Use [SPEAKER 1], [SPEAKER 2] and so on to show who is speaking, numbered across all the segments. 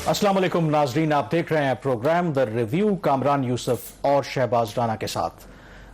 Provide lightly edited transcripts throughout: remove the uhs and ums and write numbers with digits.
[SPEAKER 1] अस्सलाम वालेकुम नाजरीन, आप देख रहे हैं program the review Kamran Yousuf और शहबाज राना के साथ।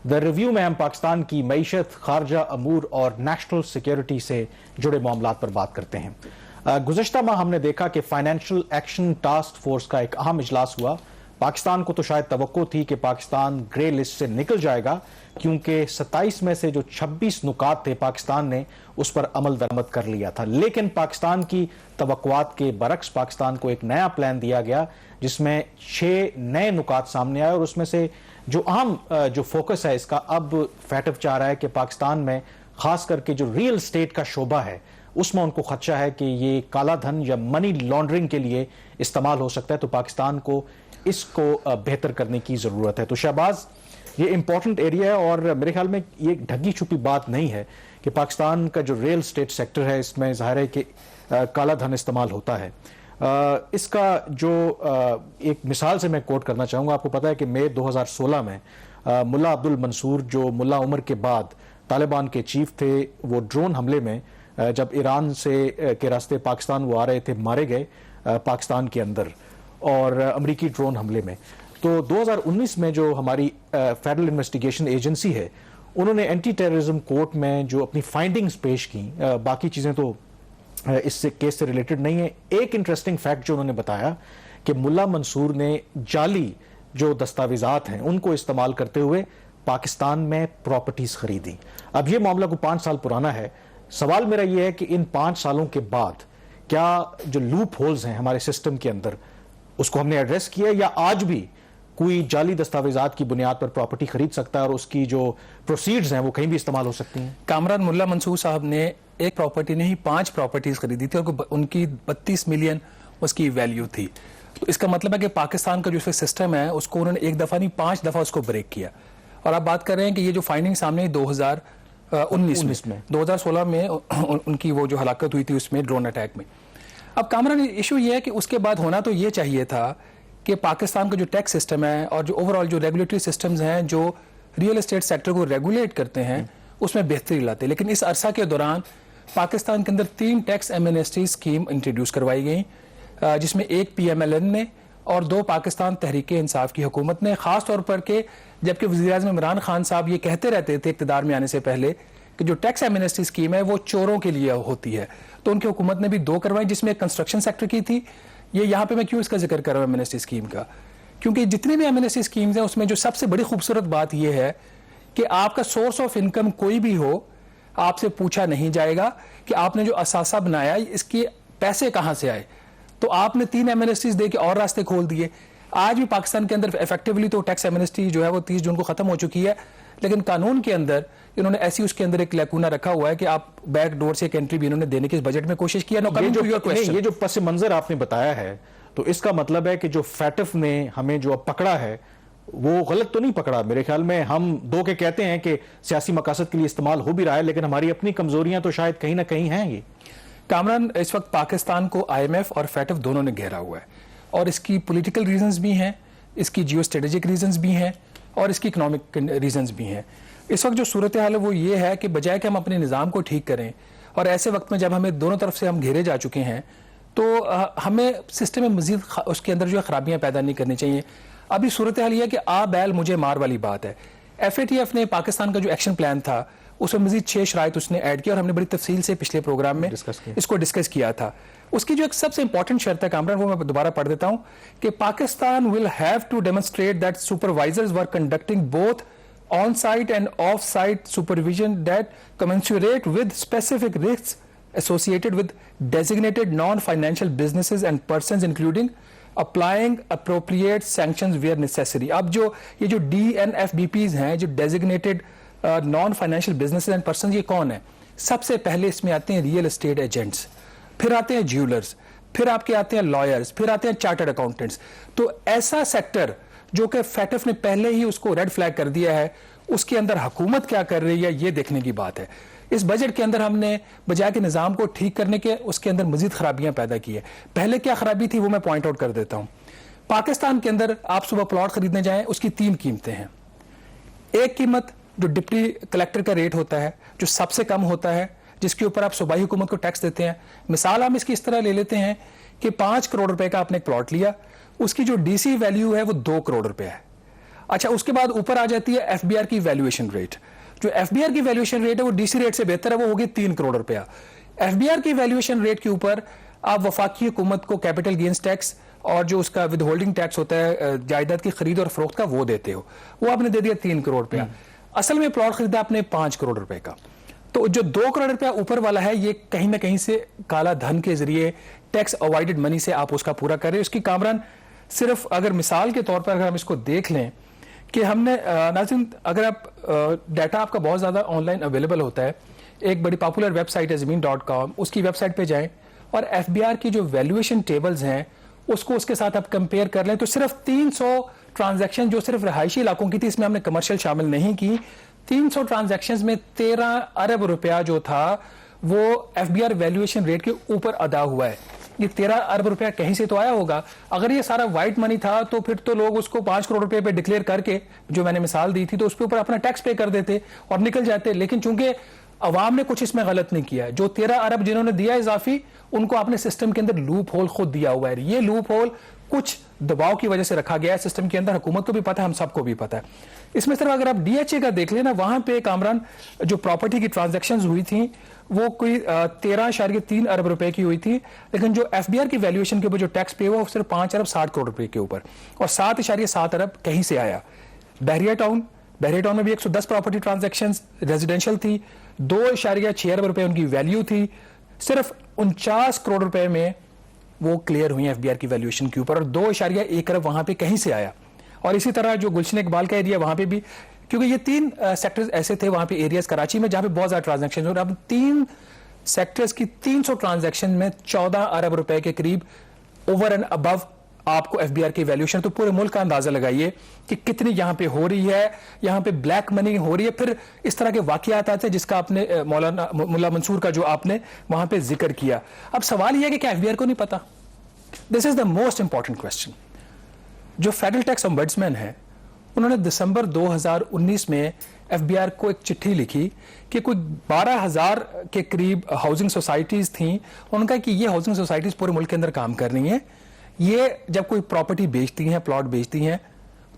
[SPEAKER 1] द रिव्यू में हम पाकिस्तान की मईशत, खारजा अमूर और नेशनल सिक्योरिटी से जुड़े मामलात पर बात करते हैं। गुज़श्ता माह हमने देखा कि फाइनेंशियल एक्शन टास्क फोर्स का एक अहम इजलास हुआ। पाकिस्तान को तो शायद तवक्को थी कि पाकिस्तान ग्रे लिस्ट से निकल जाएगा, क्योंकि 27 में से जो 26 नुकात थे पाकिस्तान ने उस पर अमल दरामद कर लिया था। लेकिन पाकिस्तान की तवक्कुआत के बरक्स पाकिस्तान को एक नया प्लान दिया गया जिसमें 6 नए नुकात सामने आए, और उसमें से जो अहम जो फोकस है इसका, अब फैटफ चाह रहा है कि पाकिस्तान में खास करके जो रियल स्टेट का शोबा है उसमें उनको खदशा है कि ये काला धन या मनी लॉन्ड्रिंग के लिए इस्तेमाल हो सकता है, तो पाकिस्तान को इसको बेहतर करने की ज़रूरत है। तो शहबाज, ये इंपॉर्टेंट एरिया है और मेरे ख्याल में ये ढकी छुपी बात नहीं है कि पाकिस्तान का जो रियल स्टेट सेक्टर है इसमें ज़ाहिर है कि काला धन इस्तेमाल होता है। इसका जो एक मिसाल से मैं कोट करना चाहूँगा। आपको पता है कि मई 2016 में मुल्ला अब्दुल मंसूर, जो मुल्ला उमर के बाद तालिबान के चीफ थे, वो ड्रोन हमले में जब ईरान से के रास्ते पाकिस्तान वो आ रहे थे, मारे गए पाकिस्तान के अंदर, और अमरीकी ड्रोन हमले में। तो 2019 में जो हमारी फेडरल इन्वेस्टिगेशन एजेंसी है, उन्होंने एंटी टेररिज्म कोर्ट में जो अपनी फाइंडिंग्स पेश की, बाकी चीज़ें तो इससे केस से रिलेटेड नहीं है। एक इंटरेस्टिंग फैक्ट जो उन्होंने बताया कि मुल्ला मंसूर ने जाली जो दस्तावेजात हैं उनको इस्तेमाल करते हुए पाकिस्तान में प्रॉपर्टीज खरीदी। अब ये मामला को 5 साल पुराना है। सवाल मेरा ये है कि इन 5 सालों के बाद क्या जो लूप होल्स हैं हमारे सिस्टम के अंदर, उसको हमने एड्रेस किया, या आज भी कोई जाली दस्तावेजात की बुनियाद पर प्रॉपर्टी खरीद सकता है और उसकी जो प्रोसीड्स हैं वो कहीं भी इस्तेमाल हो सकती हैं?
[SPEAKER 2] कामरान मुल्ला मंसूर साहब ने एक प्रॉपर्टी नहीं 5 प्रॉपर्टीज खरीदी थी और उनकी 32 मिलियन उसकी वैल्यू थी। तो इसका मतलब है कि पाकिस्तान का जो सिस्टम है उसको उन्होंने एक दफा नहीं 5 दफा उसको ब्रेक किया। और आप बात कर रहे हैं कि ये जो फाइंडिंग सामने 2019 में 2016 में उनकी वो जो हलाकत हुई थी उसमें ड्रोन अटैक में। अब कामरान इशू ये है कि उसके बाद होना तो ये चाहिए था कि पाकिस्तान का जो टैक्स सिस्टम है और जो ओवरऑल जो रेगुलेटरी सिस्टम्स हैं जो रियल एस्टेट सेक्टर को रेगुलेट करते हैं उसमें बेहतरी लाते हैं। लेकिन इस अरसा के दौरान पाकिस्तान के अंदर 3 टैक्स एमनेस्टी स्कीम इंट्रोड्यूस करवाई गई, जिसमें एक PMLN ने और 2 पाकिस्तान तहरीक इंसाफ की हुकूमत ने। खास तौर पर के जबकि वज़ीर-ए-आज़म इमरान खान साहब ये कहते रहते थे इक़्तिदार में आने से पहले कि जो टैक्स एमनेस्टी स्कीम है वो चोरों के लिए होती है, तो उनकी हुकूमत ने भी 2 करवाई, जिसमें कंस्ट्रक्शन सेक्टर की थी। ये यहाँ पे मैं क्यों इसका जिक्र कर रहा हूँ एमनेस्टी स्कीम का, क्योंकि जितनी भी एमनेस्टी स्कीम्स हैं उसमें जो सबसे बड़ी खूबसूरत बात यह है कि आपका सोर्स ऑफ इनकम कोई भी हो, आपसे पूछा नहीं जाएगा कि आपने जो असासा बनाया इसके पैसे कहाँ से आए। तो आपने 3 एमनेस्टीज दे के और रास्ते खोल दिए। आज भी पाकिस्तान के अंदर इफेक्टिवली तो टैक्स एमनेस्टी जो है वो 30 जून को खत्म हो चुकी है, लेकिन कानून के अंदर इन्होंने ऐसी उसके अंदर एक लैकूना रखा हुआ है कि आप बैक डोर से एक एंट्री भी इन्होंने देने की इस बजट में कोशिश किया।
[SPEAKER 1] ये जो पस मंजर आपने बताया है, तो इसका मतलब है कि जो फैटफ ने हमें जो पकड़ा है वो गलत तो नहीं पकड़ा। मेरे ख्याल में हम 2 के कहते हैं कि सियासी मकासद के लिए इस्तेमाल हो भी रहा है, लेकिन हमारी अपनी कमजोरियां तो शायद कहीं ना कहीं हैं। ये
[SPEAKER 2] कामरान, इस वक्त पाकिस्तान को IMF और फैटफ दोनों ने घेरा हुआ है, और इसकी पॉलिटिकल रीजंस भी हैं, इसकी जियो स्ट्रेटेजिक रीजंस भी हैं, और इसकी इकोनॉमिक रीजंस भी हैं। इस वक्त जो सूरत हाल है वो ये है कि बजाय कि हम अपने निज़ाम को ठीक करें, और ऐसे वक्त में जब हमें दोनों तरफ से हम घेरे जा चुके हैं, तो हमें सिस्टम में मजीद उसके अंदर जो है खराबियाँ पैदा नहीं करनी चाहिए। अभी सूरत हाल ये है कि आ बैल मुझे मार वाली बात है। FATF ने पाकिस्तान का जो एक्शन प्लान था उसमें मजीद 6 शराइत उसने ऐड किया, और हमने बड़ी तफसील से पिछले प्रोग्राम में इसको डिस्कस किया था। उसकी जो एक सबसे इंपॉर्टेंट शर्त है कामरान, वो मैं दोबारा पढ़ देता हूं कि Pakistan will have to demonstrate that supervisors were conducting both on site and off site supervision that commensurate with specific risks associated with designated non-financial businesses and persons, including applying appropriate sanctions where necessary। अब जो ये जो DNFBPs हैं, जो designated non-financial businesses and persons, ये कौन है? सबसे पहले इसमें आते हैं रियल एस्टेट एजेंट्स, फिर आते हैं ज्वेलर्स, फिर आपके आते हैं लॉयर्स, फिर आते हैं चार्टर्ड अकाउंटेंट्स। तो ऐसा सेक्टर जो कि फैटफ ने पहले ही उसको रेड फ्लैग कर दिया है, उसके अंदर हुकूमत क्या कर रही है ये देखने की बात है। इस बजट के अंदर हमने बजाय के निज़ाम को ठीक करने के उसके अंदर मजीद खराबियां पैदा की है। पहले क्या खराबी थी वो मैं पॉइंट आउट कर देता हूं। पाकिस्तान के अंदर आप सुबह प्लॉट खरीदने जाएं, उसकी 3 कीमतें हैं। एक कीमत जो डिप्टी कलेक्टर का रेट होता है, जो सबसे कम होता है, जिसके ऊपर आप सूबाई हुकूमत को टैक्स देते हैं। मिसाल हम इसकी इस तरह ले लेते हैं کہ 5 करोड़ रुपए का आपने एक प्लॉट लिया, उसकी जो डीसी वैल्यू है वो 2 करोड़ रुपए है। अच्छा, उसके बाद ऊपर आ जाती है एफबीआर की वैल्यूएशन रेट। जो एफबीआर की वैल्यूएशन रेट है वो डीसी रेट से बेहतर है, वो होगी 3 करोड़ रुपया। एफबीआर की वैल्यूएशन रेट के ऊपर आप वफाकी हुकूमत को कैपिटल गेन्स टैक्स और जो उसका विद होल्डिंग टैक्स होता है जायदाद की खरीद और फरोख्त का, वो देते हो, वो आपने दे दिया 3 करोड़ रुपया। असल में प्लॉट खरीदा आपने 5 करोड़ रुपए का। तो जो 2 करोड़ रुपया ऊपर वाला है, ये कहीं ना कहीं से काला धन के जरिए टैक्स अवॉइडेड मनी से आप उसका पूरा कर रहे हो। इसकी कामरान सिर्फ अगर मिसाल के तौर पर अगर हम इसको देख लें कि हमने नाज़रीन, अगर आप डाटा आपका बहुत ज़्यादा ऑनलाइन अवेलेबल होता है, एक बड़ी पॉपुलर वेबसाइट है ज़मीन.com, उसकी वेबसाइट पे जाएं और एफबीआर की जो वैल्यूएशन टेबल्स हैं उसको उसके साथ आप कंपेयर कर लें, तो सिर्फ 300 ट्रांजैक्शन जो सिर्फ रहायशी इलाकों की थी, इसमें हमने कमर्शियल शामिल नहीं की, 300 ट्रांजैक्शंस में 13 अरब रुपया जो था वो एफबीआर वैल्यूएशन रेट के ऊपर अदा हुआ है। ये 13 अरब रुपया कहीं से तो आया होगा। अगर ये सारा वाइट मनी था तो फिर तो लोग उसको 5 करोड़ रुपए पे डिक्लेयर करके, जो मैंने मिसाल दी थी, तो उस पे ऊपर अपना टैक्स पे कर देते और निकल जाते। लेकिन चूंकि अवाम ने कुछ इसमें गलत नहीं किया, जो 13 अरब जिन्होंने दिया इजाफी, उनको आपने सिस्टम के अंदर लूप होल खुद दिया हुआ है। ये लूप होल कुछ दबाव की वजह से रखा गया है सिस्टम के अंदर, हुकूमत को भी पता है, हम सबको भी पता है। इसमें सिर्फ अगर आप डीएचए का देख लेना, वहां पे कामरान जो प्रॉपर्टी की ट्रांजैक्शंस हुई थी वो कोई 13.3 अरब रुपए की हुई थी, लेकिन जो एफबीआर की वैल्यूएशन के ऊपर जो टैक्स पे हुआ वो सिर्फ 5 अरब 60 करोड़ रुपए के ऊपर, और 7.7 अरब कहीं से आया। बहरिया टाउन में भी 110 प्रॉपर्टी ट्रांजैक्शंस रेजिडेंशियल थी, 2.6 अरब रुपए उनकी वैल्यू थी, सिर्फ 49 करोड़ रुपए में वो क्लियर हुई एफबीआर की वैल्यूएशन के ऊपर, और 2.1 अरब वहां पे कहीं से आया। और इसी तरह जो गुलशन इकबाल का एरिया, वहां पे भी, क्योंकि ये 3 सेक्टर्स ऐसे थे वहां पे एरियाज कराची में जहां पे बहुत ज्यादा ट्रांजैक्शन, और अब 3 सेक्टर्स की 300 ट्रांजैक्शन में 14 अरब रुपए के करीब ओवर एंड अबव आपको एफबीआर की वैल्यूएशन। तो पूरे मुल्क का अंदाजा लगाइए कि कितनी यहां पे हो रही है, यहां पे ब्लैक मनी हो रही है। फिर इस तरह के वाकयात आते हैं जिसका आपने मुल्ला मंसूर का जो आपने वहां पे जिक्र किया। अब सवाल यह है कि क्या एफबीआर को नहीं पता? This is the most important question. जो फेडरल टैक्स ओम्बड्समैन है, उन्होंने दिसंबर 2019 में एफबीआर को एक चिट्ठी लिखी कि कोई 12,000 के करीब हाउसिंग सोसाइटीज थी। उनका कि ये हाउसिंग सोसाइटीज पूरे मुल्क के अंदर काम कर रही हैं, ये जब कोई प्रॉपर्टी बेचती हैं, प्लॉट बेचती हैं,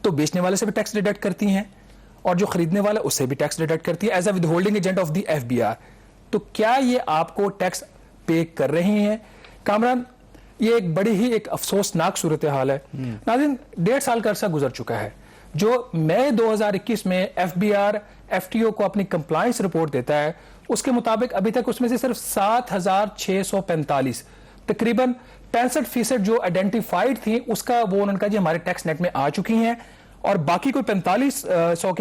[SPEAKER 2] तो बेचने वाले से भी टैक्स डिडक्ट करती हैं और जो खरीदने वाला उससे भी टैक्स डिडक्ट करती है as a withholding agent of the FBR. तो क्या ये आपको टैक्स पे कर रही हैं? कामरान, ये एक बड़ी ही एक अफसोसनाक सूरत हाल है। नाज़रीन, 1.5 साल का अरसा गुजर चुका है। जो मई 2021 में एफबीआर एफटीओ को अपनी कंप्लायंस रिपोर्ट देता है, उसके मुताबिक अभी तक उसमें से सिर्फ 7,645 तकरीबन 65% जो आइडेंटिफाइड थी उसका वो उन्होंने जी हमारे टैक्स नेट में आ चुकी हैं, और बाकी कोई 4100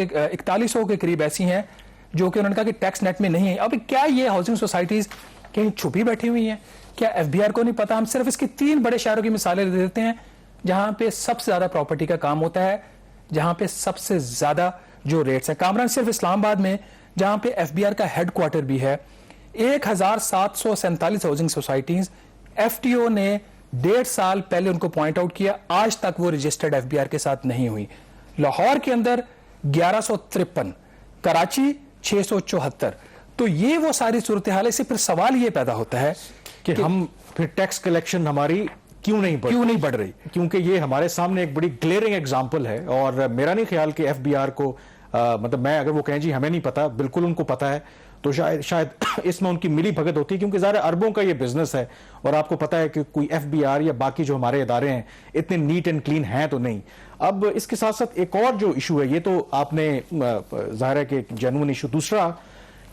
[SPEAKER 2] के करीब ऐसी हैं जो कि उन्होंने कहा कि टैक्स नेट में नहीं है। अब क्या ये हाउसिंग सोसाइटीज कहीं छुपी बैठी हुई हैं? क्या एफबीआर को नहीं पता? हम सिर्फ इसकी 3 बड़े शहरों की मिसालें दे देते हैं जहां पे सबसे ज्यादा प्रॉपर्टी का काम होता है, जहां पे सबसे ज्यादा जो रेट्स हैं। कामरान, सिर्फ इस्लामाबाद में जहां पे एफबीआर का हेडक्वार्टर भी है, 1747 हाउसिंग सोसाइटीज एफटीओ ने 1.5 साल पहले उनको पॉइंट आउट किया, आज तक वो रजिस्टर्ड एफबीआर के साथ नहीं हुई। लाहौर के अंदर 1153, कराची 674। तो ये वो सारी सूरत हाल है। इससे फिर सवाल ये पैदा होता है
[SPEAKER 1] कि हम फिर टैक्स कलेक्शन हमारी क्यों नहीं बढ़ रही? क्योंकि ये हमारे सामने एक बड़ी ग्लेयरिंग एग्जांपल है, और मेरा नहीं ख्याल कि एफबीआर को मतलब मैं अगर वो कहें जी हमें नहीं पता, बिल्कुल उनको पता है, तो शायद इसमें उनकी मिली भगत होती है, क्योंकि ज़ाहिर अरबों का ये बिजनेस है और आपको पता है कि कोई एफबीआर या बाकी जो हमारे इदारे हैं इतने नीट एंड क्लीन हैं तो नहीं। अब इसके साथ साथ एक और जो इशू है, ये तो आपने ज़ाहिर है कि जेन्युइन इशू, दूसरा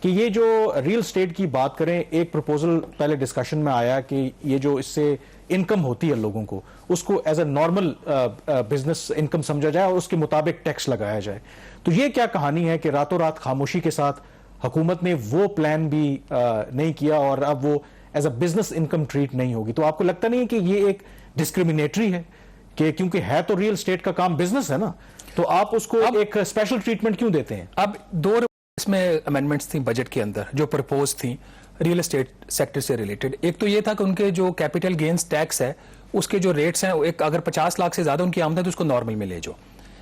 [SPEAKER 1] कि ये जो रियल स्टेट की बात करें, एक प्रपोजल पहले डिस्कशन में आया कि ये जो इससे इनकम होती है लोगों को, उसको as a normal business income समझा जाए और उसके मुताबिक टैक्स लगाया जाए। तो ये क्या कहानी है कि रातों रात खामोशी के साथ हुकूमत ने वो प्लान भी नहीं किया और अब वो as a business income treat नहीं होगी? तो आपको लगता नहीं है कि ये एक डिस्क्रिमिनेटरी है कि क्योंकि है तो रियल स्टेट का काम बिजनेस है ना, तो आप उसको एक स्पेशल ट्रीटमेंट क्यों देते हैं?
[SPEAKER 2] अब 2 इसमें अमेंडमेंट्स थी बजट के अंदर जो प्रपोज थी रियल एस्टेट सेक्टर से रिलेटेड। एक तो ये था कि उनके जो कैपिटल गेन्स टैक्स है उसके जो रेट्स हैं, एक अगर 50 लाख से ज्यादा उनकी आमदन है तो उसको नॉर्मल में ले जाओ।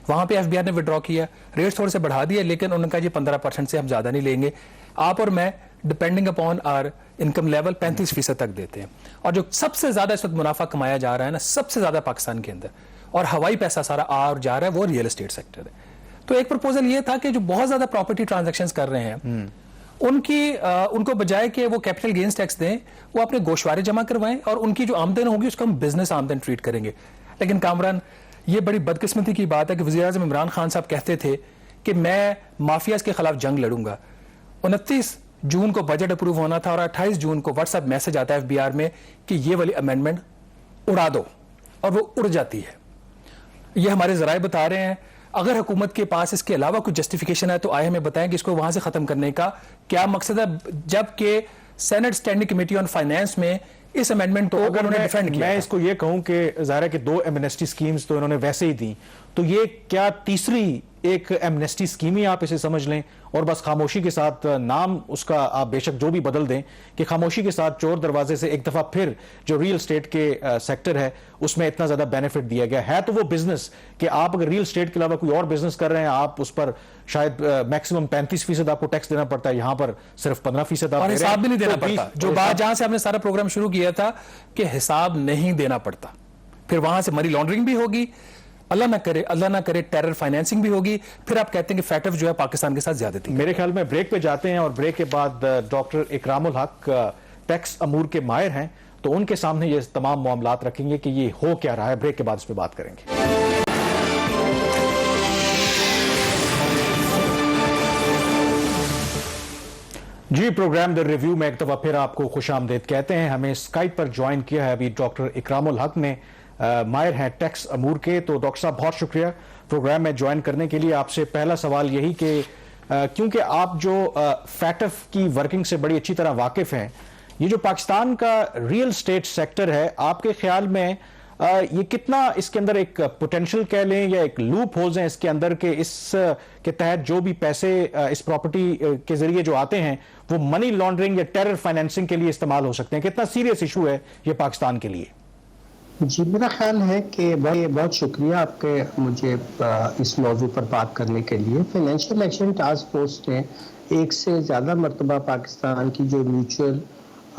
[SPEAKER 2] वहां पे एफबीआर ने विड्रॉ किया, रेट्स थोड़े से बढ़ा दिए, लेकिन उन्होंने कहा जी 15% से हम ज्यादा नहीं लेंगे। आप और मैं depending upon our income level 35% तक देते हैं, और जो सबसे ज्यादा इस वक्त मुनाफा कमाया जा रहा है ना, सबसे ज्यादा पाकिस्तान के अंदर, और हवाई पैसा सारा आ और जा रहा है, वो रियल एस्टेट सेक्टर है। तो एक प्रपोजल ये था कि जो बहुत ज्यादा प्रॉपर्टी ट्रांजैक्शंस कर रहे हैं उनको बजाय कि वो कैपिटल गेन्स टैक्स दें, वो अपने गोशवारे जमा करवाएं और उनकी जो आमदन होगी उसको हम बिजनेस आमदन ट्रीट करेंगे। लेकिन कामरान, ये बड़ी बदकिस्मती की बात है कि वज़ीर आज़म इमरान खान साहब कहते थे कि मैं माफियाज के खिलाफ जंग लड़ूंगा। 29 जून को बजट अप्रूव होना था और 28 जून को व्हाट्सएप मैसेज आता है FBR में कि ये वाली अमेंडमेंट उड़ा दो, और वो उड़ जाती है। ये हमारे जराए बता रहे हैं। अगर हुकूमत के पास इसके अलावा कुछ जस्टिफिकेशन है तो आए हमें बताएं कि इसको वहां से खत्म करने का क्या मकसद है, जबकि senate standing committee on finance में इस अमेंडमेंट को
[SPEAKER 1] अगर
[SPEAKER 2] उन्होंने डिफेंड किया।
[SPEAKER 1] मैं इसको ये कहूं कि ज़ाहिर है कि 2 एमनेस्टी स्कीम्स तो इन्होंने वैसे ही दी, तो ये क्या तीसरी एक एमनेस्टी स्कीम ही आप इसे समझ लें और बस खामोशी के साथ नाम उसका आप बेशक जो भी बदल दें कि खामोशी के साथ चोर दरवाजे से एक दफा फिर जो रियल स्टेट के सेक्टर है उसमें इतना ज्यादा बेनिफिट दिया गया है। तो वो बिजनेस कि आप अगर रियल स्टेट के अलावा कोई और बिजनेस कर रहे हैं आप उस पर शायद मैक्सिमम 35% आपको टैक्स देना पड़ता है, यहां पर सिर्फ 15% आप
[SPEAKER 2] और हिसाब भी नहीं देना
[SPEAKER 1] तो
[SPEAKER 2] पड़ता। जो बात जहां से हमने सारा प्रोग्राम शुरू किया था कि हिसाब नहीं देना पड़ता, फिर वहां से मनी लॉन्ड्रिंग भी होगी, अल्लाह ना करे टेरर फाइनेंसिंग भी होगी, फिर आप कहते हैं कि फैटफ जो है पाकिस्तान के साथ ज्यादती।
[SPEAKER 1] मेरे ख्याल में ब्रेक पे जाते हैं और ब्रेक के बाद डॉक्टर इकरामुल हक टैक्स अमूर के माहिर हैं, तो उनके सामने ये तमाम मामलात रखेंगे कि ये हो क्या रहा है। ब्रेक के बाद इस पर बात करेंगे। जी, प्रोग्राम द रिव्यू में एक दफा फिर आपको खुशामदीद कहते हैं। हमें स्काइप पर ज्वाइन किया है अभी डॉक्टर इकरामुल हक ने, माहिर हैं टैक्स अमूर के। तो डॉक्टर साहब बहुत शुक्रिया प्रोग्राम में ज्वाइन करने के लिए। आपसे पहला सवाल यही कि क्योंकि आप जो फैटफ की वर्किंग से बड़ी अच्छी तरह वाकिफ हैं, ये जो पाकिस्तान का रियल स्टेट सेक्टर है, आपके ख्याल में ये कितना इसके अंदर एक पोटेंशियल कह लें या एक लूप होल्स हैं इसके अंदर के इस के तहत जो भी पैसे इस प्रॉपर्टी के जरिए जो आते हैं वो मनी लॉन्ड्रिंग या टेरर फाइनेंसिंग के लिए इस्तेमाल हो सकते हैं? कितना सीरियस इशू है ये पाकिस्तान के लिए?
[SPEAKER 3] जी, मेरा ख्याल है कि बहुत शुक्रिया आपके मुझे इस मौजू पर बात करने के लिए। फाइनेंशियल एक्शन टास्क फोर्स ने एक से ज़्यादा मरतबा पाकिस्तान की जो म्यूचुअल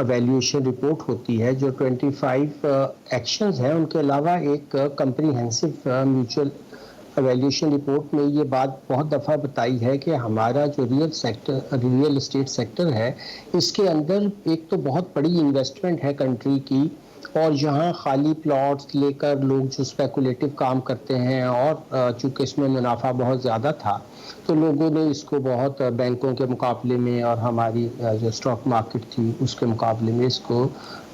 [SPEAKER 3] एवेल्यूएशन रिपोर्ट होती है, जो 25 एक्शंस हैं, उनके अलावा एक कम्प्रीहेंसिव म्यूचुअल एवेल्यूएशन रिपोर्ट में ये बात बहुत दफ़ा बताई है कि हमारा जो रियल एस्टेट सेक्टर है, इसके अंदर एक तो बहुत बड़ी इन्वेस्टमेंट है कंट्री की, और यहाँ खाली प्लॉट्स लेकर लोग जो स्पेकुलेटिव काम करते हैं, और चूँकि इसमें मुनाफा बहुत ज़्यादा था तो लोगों ने इसको बहुत बैंकों के मुकाबले में और हमारी जो स्टॉक मार्केट थी उसके मुकाबले में इसको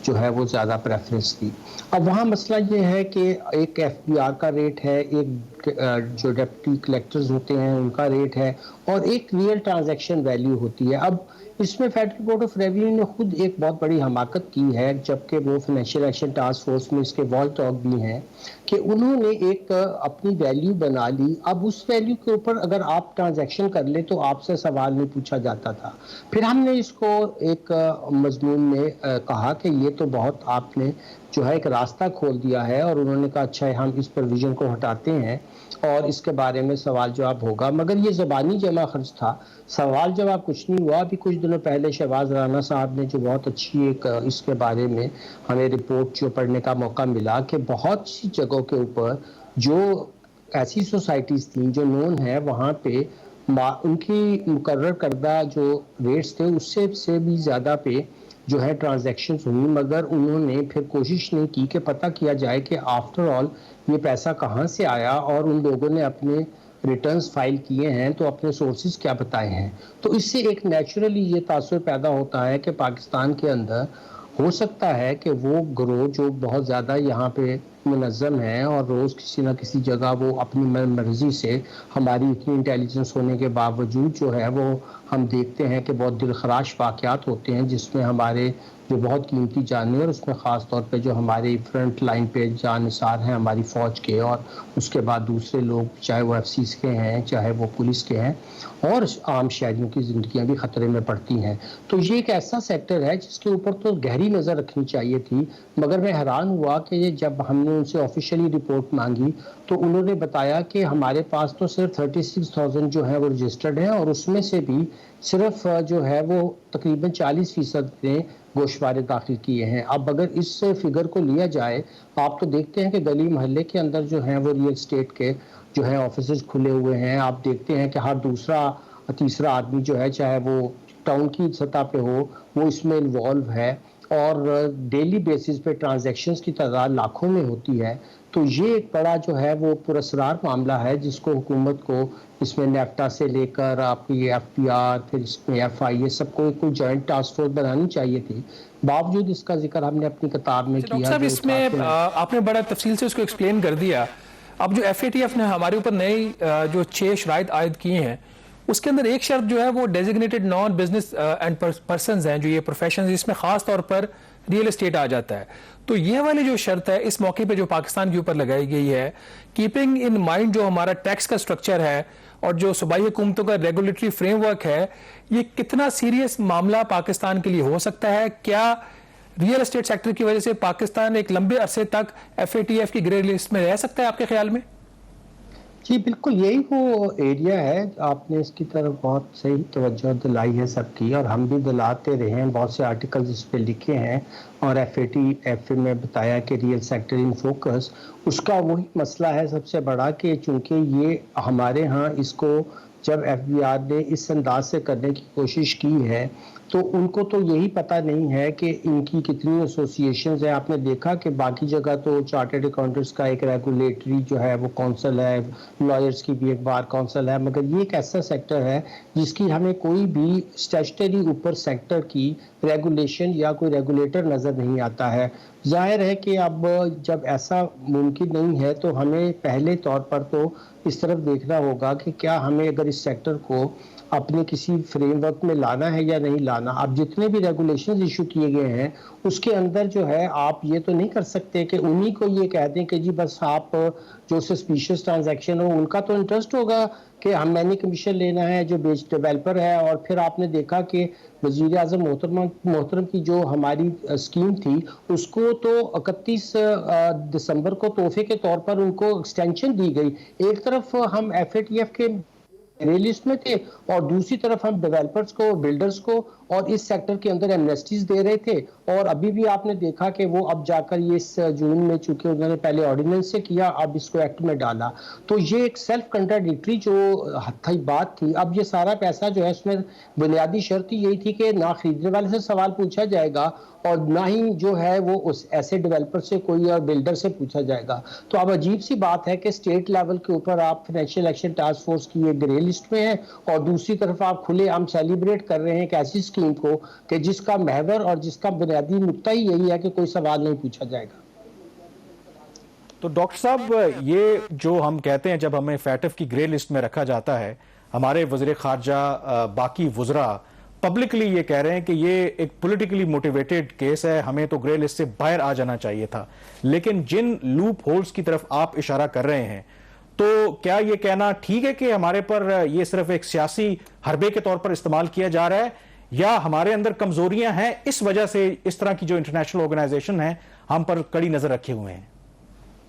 [SPEAKER 3] जो है वो ज़्यादा प्रेफरेंस दी। अब वहाँ मसला ये है कि एक FBR का रेट है, एक जो डिप्टी कलेक्टर्स होते हैं उनका रेट है, और एक रियल ट्रांजैक्शन वैल्यू होती है। अब इसमें फेडरल बोर्ड ऑफ रेवेन्यू ने खुद एक बहुत बड़ी हमाकत की है, जबकि वो फाइनेंशियल एक्शन टास्क फोर्स में इसके वॉल टॉक भी हैं कि उन्होंने एक अपनी वैल्यू बना ली। अब उस वैल्यू के ऊपर अगर आप ट्रांजैक्शन कर ले तो आपसे सवाल नहीं पूछा जाता था। फिर हमने इसको एक मजमून में कहा कि ये तो बहुत आपने जो है एक रास्ता खोल दिया है, और उन्होंने कहा अच्छा हम इस प्रोविजन को हटाते हैं और इसके बारे में सवाल जवाब होगा। मगर ये ज़बानी जमा खर्च था, सवाल जवाब कुछ नहीं हुआ। अभी कुछ दिनों पहले शहबाज राना साहब ने जो बहुत अच्छी एक इसके बारे में हमें रिपोर्ट जो पढ़ने का मौका मिला कि बहुत सी जगहों के ऊपर जो ऐसी सोसाइटीज़ थी जो नोन है, वहाँ पे उनकी मुकर्रर करदा जो रेट्स थे उससे से भी ज़्यादा पे जो है ट्रांजैक्शंस हुई, मगर उन्होंने फिर कोशिश नहीं की कि पता किया जाए कि आफ्टर ऑल ये पैसा कहाँ से आया, और उन लोगों ने अपने रिटर्न्स फाइल किए हैं तो अपने सोर्सेज क्या बताए हैं। तो इससे एक नेचुरली ये तासुर पैदा होता है कि पाकिस्तान के अंदर हो सकता है कि वो ग्रोह जो बहुत ज़्यादा यहाँ पे मुनज़्ज़म है और रोज़ किसी न किसी जगह वो अपनी मर्जी से, हमारी इतनी इंटेलिजेंस होने के बावजूद जो है वो हम देखते हैं कि बहुत दिलखराश वाक़यात होते हैं जिसमें हमारे जो बहुत कीमती जाने, और उसमें ख़ास तौर पे जो हमारे फ्रंट लाइन पे जानसार हैं हमारी फ़ौज के, और उसके बाद दूसरे लोग चाहे वो FCs के हैं चाहे वो पुलिस के हैं, और आम शहरियों की ज़िंदगियाँ भी ख़तरे में पड़ती हैं। तो ये एक ऐसा सेक्टर है जिसके ऊपर तो गहरी नज़र रखनी चाहिए थी। मगर मैं हैरान हुआ कि ये जब हमने उनसे ऑफिशियली रिपोर्ट मांगी तो उन्होंने बताया कि हमारे पास तो सिर्फ 36,000 जो है वो रजिस्टर्ड हैं, और उसमें से भी صرف جو ہے وہ تقریباً 40% نے گوشوارے داخل کیے ہیں. اب اگر اس فگر کو لیا جائے، آپ تو دیکھتے ہیں کہ گلی محلے کے اندر جو ہیں وہ ریئل اسٹیٹ کے جو ہے آفیسز کھلے ہوئے ہیں. آپ دیکھتے ہیں کہ ہر دوسرا تیسرا آدمی جو ہے، چاہے وہ ٹاؤن کی سطح پہ ہو، وہ اس میں انوالو ہے، اور ڈیلی بیسس پہ ٹرانزیکشنز کی تعداد لاکھوں میں ہوتی ہے. تو یہ ایک بڑا جو ہے وہ پراسرار معاملہ ہے، جس کو حکومت کو اس میں نیفٹا سے لے کر آپ کی ایف پی آر، پھر اس میں ایف آئی اے، سب کو کوئی جوائنٹ ٹاسک فورس بنانی چاہیے تھی. باوجود اس کا ذکر ہم نے اپنی کتاب میں
[SPEAKER 2] ڈاکٹر
[SPEAKER 3] کیا.
[SPEAKER 2] صاحب،
[SPEAKER 3] جو
[SPEAKER 2] اس میں آپ نے بڑا تفصیل سے اس کو ایکسپلین کر دیا. اب جو ایف اے ٹی ایف نے ہمارے اوپر نئی جو 6 شرائط عائد کی ہیں، اس کے اندر ایک شرط جو ہے وہ designated non business and persons ہیں، جو یہ پروفیشنز، اس میں خاص طور پر ریئل اسٹیٹ آ جاتا ہے. تو یہ والی جو شرط ہے اس موقع پہ جو پاکستان کے اوپر لگائی گئی ہے، کیپنگ ان مائنڈ جو ہمارا ٹیکس کا سٹرکچر ہے اور جو صوبائی حکومتوں کا ریگولیٹری فریم ورک ہے، یہ کتنا سیریس معاملہ پاکستان کے لیے ہو سکتا ہے؟ کیا ریئل اسٹیٹ سیکٹر کی وجہ سے پاکستان ایک لمبے عرصے تک ایف اے ٹی ایف کی گرے لسٹ میں رہ سکتا ہے آپ کے خیال میں؟
[SPEAKER 3] جی بالکل، یہی وہ ایریا ہے. آپ نے اس کی طرف بہت صحیح توجہ دلائی ہے سب کی، اور ہم بھی دلاتے رہے ہیں. بہت سے آرٹیکلز اس پہ لکھے ہیں، اور ایف اے میں بتایا کہ ریئل سیکٹر ان فوکس. اس کا وہی مسئلہ ہے سب سے بڑا، کہ چونکہ یہ ہمارے ہاں اس کو جب ایف بی آر نے اس انداز سے کرنے کی کوشش کی ہے، تو ان کو تو یہی پتہ نہیں ہے کہ ان کی کتنی ایسوسیشنز ہیں. آپ نے دیکھا کہ باقی جگہ تو چارٹرڈ اکاؤنٹنٹس کا ایک ریگولیٹری جو ہے وہ کونسل ہے، لائرز کی بھی ایک بار کونسل ہے، مگر یہ ایک ایسا سیکٹر ہے جس کی ہمیں کوئی بھی اسٹیچوٹری اوپر سیکٹر کی ریگولیشن یا کوئی ریگولیٹر نظر نہیں آتا ہے. ظاہر ہے کہ اب جب ایسا ممکن نہیں ہے تو ہمیں پہلے طور پر تو اس طرف دیکھنا ہوگا کہ کیا ہمیں اگر اس سیکٹر کو اپنے کسی فریم ورک میں لانا ہے یا نہیں لانا. اب جتنے بھی ریگولیشنز ایشو کیے گئے ہیں اس کے اندر جو ہے آپ یہ تو نہیں کر سکتے کہ انہی کو یہ کہہ دیں کہ جی بس آپ جو سسپیشس ٹرانزیکشن ہو ان کا تو انٹرسٹ ہوگا کہ میں نے کمیشن لینا ہے جو بیچ ڈیولپر ہے. اور پھر آپ نے دیکھا کہ وزیر اعظم محترم کی جو ہماری اسکیم تھی، اس کو تو 31 دسمبر کو تحفے کے طور پر ان کو ایکسٹینشن دی گئی. ایک طرف ہم ایف اے ٹی ایف کے لسٹ میں تھے، اور دوسری طرف ہم ڈیولپرز کو، بلڈرز کو اور اس سیکٹر کے اندر ایمنیسٹیز دے رہے تھے. اور ابھی بھی آپ نے دیکھا کہ وہ اب جا کر یہ اس جون میں، چونکہ انہوں نے پہلے آرڈیننس سے کیا، اب اس کو ایکٹ میں ڈالا. تو یہ ایک سیلف کنٹراڈکٹری جو بات تھی. اب یہ سارا پیسہ جو ہے اس میں بنیادی شرط یہی تھی کہ نہ خریدنے والے سے سوال پوچھا جائے گا، اور نہ ہی جو ہے وہ اس ایسے ڈیولپر سے کوئی اور بلڈر سے پوچھا جائے گا. تو اب عجیب سی بات ہے کہ اسٹیٹ لیول کے اوپر آپ فائنینشیل ایکشن ٹاسک فورس کی ایک گرے لسٹ میں ہیں، اور دوسری طرف آپ کھلے عام سیلیبریٹ کر رہے ہیں ایک ایسی اسکیم کو کہ جس کا محور اور جس کا بنیادی نقطہ ہی یہی ہے کہ کوئی سوال نہیں پوچھا جائے گا.
[SPEAKER 1] تو ڈاکٹر صاحب، یہ جو ہم کہتے ہیں جب ہمیں فیٹف کی گرے لسٹ میں رکھا جاتا ہے، ہمارے وزیر خارجہ باقی وزراء پبلکلی یہ کہہ رہے ہیں کہ یہ ایک پولیٹیکلی موٹیویٹڈ کیس ہے، ہمیں تو گرے لسٹ سے باہر آ جانا چاہیے تھا. لیکن جن لوپ ہولز کی طرف آپ اشارہ کر رہے ہیں، تو کیا یہ کہنا ٹھیک ہے کہ ہمارے پر یہ صرف ایک سیاسی حربے کے طور پر استعمال کیا جا رہا ہے، یا ہمارے اندر کمزوریاں ہیں اس وجہ سے اس طرح کی جو انٹرنیشنل آرگنائزیشن ہیں ہم پر کڑی نظر رکھے ہوئے ہیں؟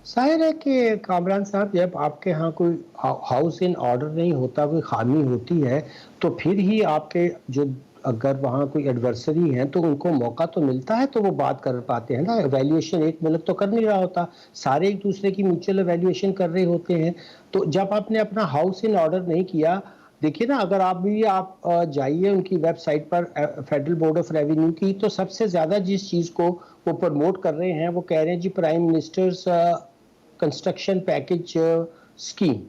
[SPEAKER 3] ظاہر ہے کہ کامران صاحب، جب آپ کے ہاں کوئی ہاؤس ان آرڈر نہیں ہوتا، کوئی خامی ہوتی ہے، تو پھر ہی آپ کے جو اگر وہاں کوئی ایڈورسری ہیں تو ان کو موقع تو ملتا ہے تو وہ بات کر پاتے ہیں نا. ایویلیویشن ایک ملک تو کر نہیں رہا ہوتا، سارے ایک دوسرے کی میوچل ایویلیویشن کر رہے ہوتے ہیں. تو جب آپ نے اپنا ہاؤس ان آرڈر نہیں کیا، دیکھیے نا، اگر آپ بھی جائیے ان کی ویب سائٹ پر فیڈرل بورڈ آف ریونیو کی، تو سب سے زیادہ جس چیز کو وہ پروموٹ کر رہے ہیں وہ کہہ رہے ہیں جی prime ministers construction package scheme.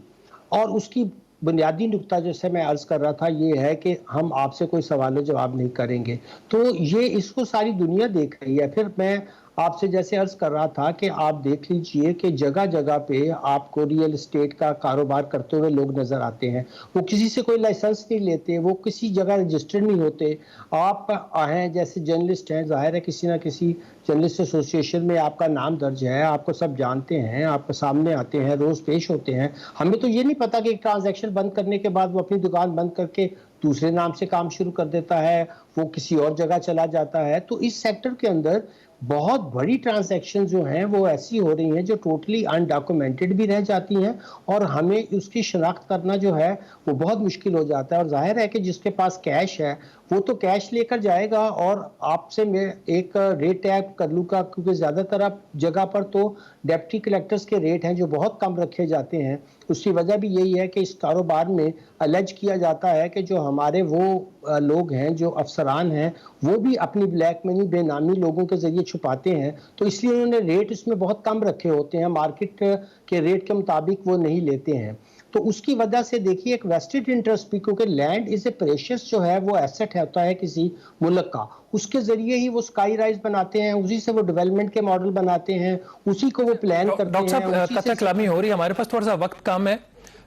[SPEAKER 3] اور اس کی بنیادی نقطہ جیسے میں عرض کر رہا تھا یہ ہے کہ ہم آپ سے کوئی سوال و جواب نہیں کریں گے. تو یہ اس کو ساری دنیا دیکھ رہی ہے. پھر میں آپ سے جیسے عرض کر رہا تھا کہ آپ دیکھ لیجئے کہ جگہ جگہ پہ آپ کو ریئل اسٹیٹ کا کاروبار کرتے ہوئے لوگ نظر آتے ہیں. وہ کسی سے کوئی لائسنس نہیں لیتے، وہ کسی جگہ رجسٹرڈ نہیں ہوتے. آپ ہیں جیسے جرنلسٹ ہیں، ظاہر ہے کسی نہ کسی جرنلسٹ ایسوسیشن میں آپ کا نام درج ہے، آپ کو سب جانتے ہیں، آپ کے سامنے آتے ہیں، روز پیش ہوتے ہیں. ہمیں تو یہ نہیں پتا کہ ایک ٹرانزیکشن بند کرنے کے بعد وہ اپنی دکان بند کر کے دوسرے نام سے کام شروع کر دیتا ہے، وہ کسی اور جگہ چلا جاتا ہے. تو اس سیکٹر کے اندر بہت بڑی ٹرانزیکشن جو ہیں وہ ایسی ہو رہی ہیں جو ٹوٹلی انڈاکومنٹڈ بھی رہ جاتی ہیں اور ہمیں اس کی شناخت کرنا جو ہے وہ بہت مشکل ہو جاتا ہے. اور ظاہر ہے کہ جس کے پاس کیش ہے وہ تو کیش لے کر جائے گا اور آپ سے میں ایک ریٹ ٹیگ کر لوں گا, کیونکہ زیادہ تر جگہ پر تو ڈیپٹی کلیکٹرز کے ریٹ ہیں جو بہت کم رکھے جاتے ہیں. اس کی وجہ بھی یہی ہے کہ اس کاروبار میں الج کیا جاتا ہے کہ جو ہمارے وہ لوگ ہیں, جو افسران ہیں, وہ بھی اپنی بلیک منی بے نامی لوگوں کے ذریعے چھپاتے ہیں, تو اس لیے انہوں نے ریٹ اس میں بہت کم رکھے ہوتے ہیں, مارکیٹ کے ریٹ کے مطابق وہ نہیں لیتے ہیں. تو اس کی وجہ سے دیکھیے ایک ویسٹڈ انٹرسٹ بھی, کیونکہ لینڈ از اے پریشس جو ہے وہ ایسٹ ہوتا ہے کسی ملک کا, اس کے ذریعے ہی وہ سکائی رائز بناتے ہیں, اسی سے وہ ڈیولپمنٹ کے ماڈل بناتے ہیں, اسی کو وہ پلان کرتے ہیں.
[SPEAKER 2] ڈاکٹر صاحب قطع کلامی ہو رہی ہے, ہمارے پاس تھوڑا سا وقت کم ہے.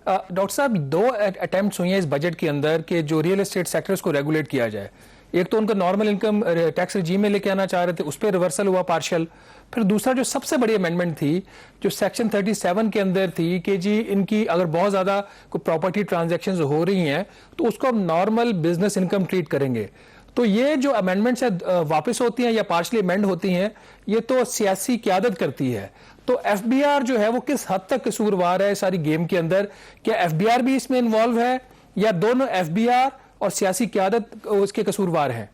[SPEAKER 2] ڈاکٹر صاحب 2 اٹیمپٹس ہوئی ہیں اس بجٹ کے اندر کہ جو ریئل اسٹیٹ سیکٹرز کو ریگولیٹ کیا جائے. ایک تو ان کا نارمل انکم ٹیکس رجیم میں لے کے آنا چاہ رہے تھے, اس پہ ریورسل ہوا پارشل. پھر دوسرا جو سب سے بڑی امینڈمنٹ تھی جو سیکشن 37 کے اندر تھی کہ جی ان کی اگر بہت زیادہ کوئی پراپرٹی ٹرانزیکشنز ہو رہی ہیں تو اس کو ہم نارمل بزنس انکم ٹریٹ کریں گے. تو یہ جو امینڈمنٹس واپس ہوتی ہیں یا پارشلی امینڈ ہوتی ہیں, یہ تو سیاسی قیادت کرتی ہے. تو ایف بی آر جو ہے وہ کس حد تک قصوروار ہے ساری گیم کے اندر؟ کیا ایف بی آر بھی اس میں انوالو ہے یا دونوں ایف بی آر اور سیاسی قیادت اس کے قصوروار ہیں؟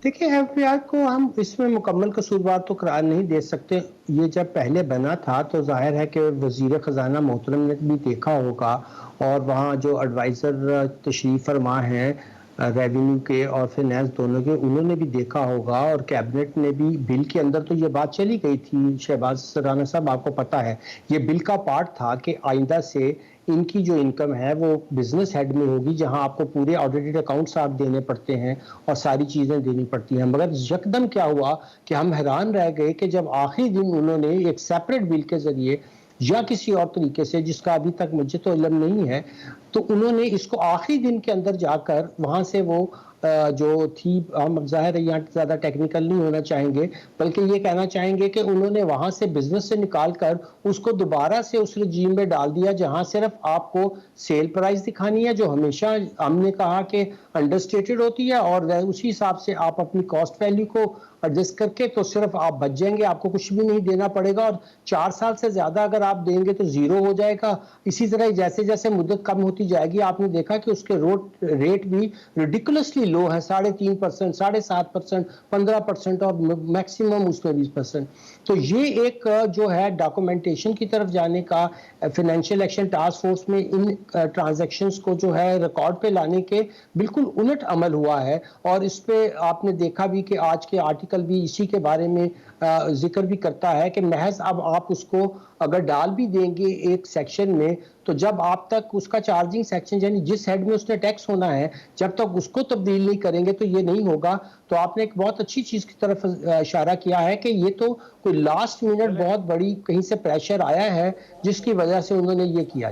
[SPEAKER 3] دیکھیں ایف بی آر کو ہم اس میں مکمل قصوروار تو قرار نہیں دے سکتے. یہ جب پہلے بنا تھا تو ظاہر ہے کہ وزیر خزانہ محترم نے بھی دیکھا ہوگا اور وہاں جو ایڈوائزر تشریف فرما ہیں ریونیو کے اور فائنانس دونوں کے, انہوں نے بھی دیکھا ہوگا اور کیبنٹ نے بھی بل کے اندر تو یہ بات چلی گئی تھی. شہباز رانا صاحب آپ کو پتا ہے یہ بل کا پارٹ تھا کہ آئندہ سے ان کی جو انکم ہے وہ بزنس ہیڈ میں ہوگی, جہاں آپ کو پورے آڈیٹڈ اکاؤنٹس آپ دینے پڑتے ہیں اور ساری چیزیں دینی پڑتی ہیں. مگر یکدم کیا ہوا کہ ہم حیران رہ گئے کہ جب آخری دن انہوں نے ایک سیپریٹ بل کے ذریعے یا کسی اور طریقے سے, جس کا ابھی تک مجھے تو علم نہیں ہے, تو انہوں نے اس کو آخری دن کے اندر جا کر وہاں سے وہ جو تھی, ہم ظاہر ہے یہاں زیادہ ٹیکنیکل نہیں ہونا چاہیں گے بلکہ یہ کہنا چاہیں گے کہ انہوں نے وہاں سے بزنس سے نکال کر اس کو دوبارہ سے اس رجیم میں ڈال دیا جہاں صرف آپ کو سیل پرائز دکھانی ہے, جو ہمیشہ ہم نے کہا کہ انڈرسٹیٹڈ ہوتی ہے, اور اسی حساب سے آپ اپنی کاسٹ ویلیو کو ایڈجسٹ کر کے تو صرف آپ بچ جائیں گے, آپ کو کچھ بھی نہیں دینا پڑے گا, اور 4 سال سے زیادہ اگر آپ دیں گے تو زیرو ہو جائے گا. اسی طرح جیسے جیسے مدت کم ہوتی جائے گی آپ نے دیکھا کہ اس کے ریٹ بھی ریڈیکولسلی لو ہے, 3.5%, 7.5%, 15% اور میکسیمم اس میں 20%. تو یہ ایک جو ہے ڈاکومنٹیشن کی طرف جانے کا فائنینشیل ایکشن ٹاسک فورس میں ان ٹرانزیکشنز کو جو ہے ریکارڈ پہ لانے کے بالکل الٹ عمل ہوا ہے. اور اس پہ آپ نے دیکھا بھی کہ آج کے آرٹیکل بھی اسی کے بارے میں ذکر بھی کرتا ہے کہ محض اب آپ اس کو اگر ڈال بھی دیں گے ایک سیکشن میں, تو جب آپ تک اس کا چارجنگ سیکشن یعنی جس ہیڈ میں اس نے ٹیکس ہونا ہے جب تک اس کو تبدیل نہیں کریں گے تو یہ نہیں ہوگا. تو آپ نے ایک بہت اچھی چیز کی طرف اشارہ کیا ہے کہ یہ تو کوئی لاسٹ منٹ بہت بڑی کہیں سے پریشر آیا ہے جس کی وجہ سے انہوں نے یہ کیا.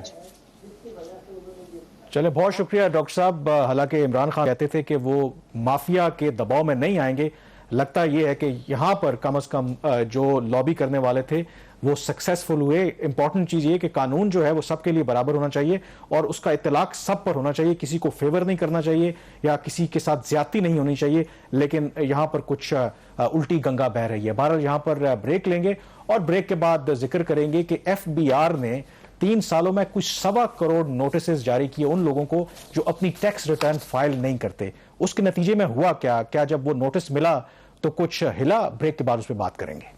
[SPEAKER 1] چلے بہت شکریہ ڈاکٹر صاحب. حالانکہ عمران خان کہتے تھے کہ وہ مافیا کے دباؤ میں نہیں آئیں گے, لگتا یہ ہے کہ یہاں پر کم از کم جو لابی کرنے والے تھے وہ سکسیسفل ہوئے. امپورٹنٹ چیز یہ کہ قانون جو ہے وہ سب کے لیے برابر ہونا چاہیے اور اس کا اطلاق سب پر ہونا چاہیے, کسی کو فیور نہیں کرنا چاہیے یا کسی کے ساتھ زیادتی نہیں ہونی چاہیے. لیکن یہاں پر کچھ الٹی گنگا بہہ رہی ہے. بہرحال یہاں پر بریک لیں گے اور بریک کے بعد ذکر کریں گے کہ ایف بی آر نے 3 سالوں میں کچھ 1.25 کروڑ نوٹسز جاری کیے ان لوگوں کو جو اپنی ٹیکس ریٹرن فائل نہیں کرتے. اس کے نتیجے میں ہوا کیا جب وہ نوٹس ملا تو کچھ ہلا؟ بریک کے بعد اس پہ بات کریں گے.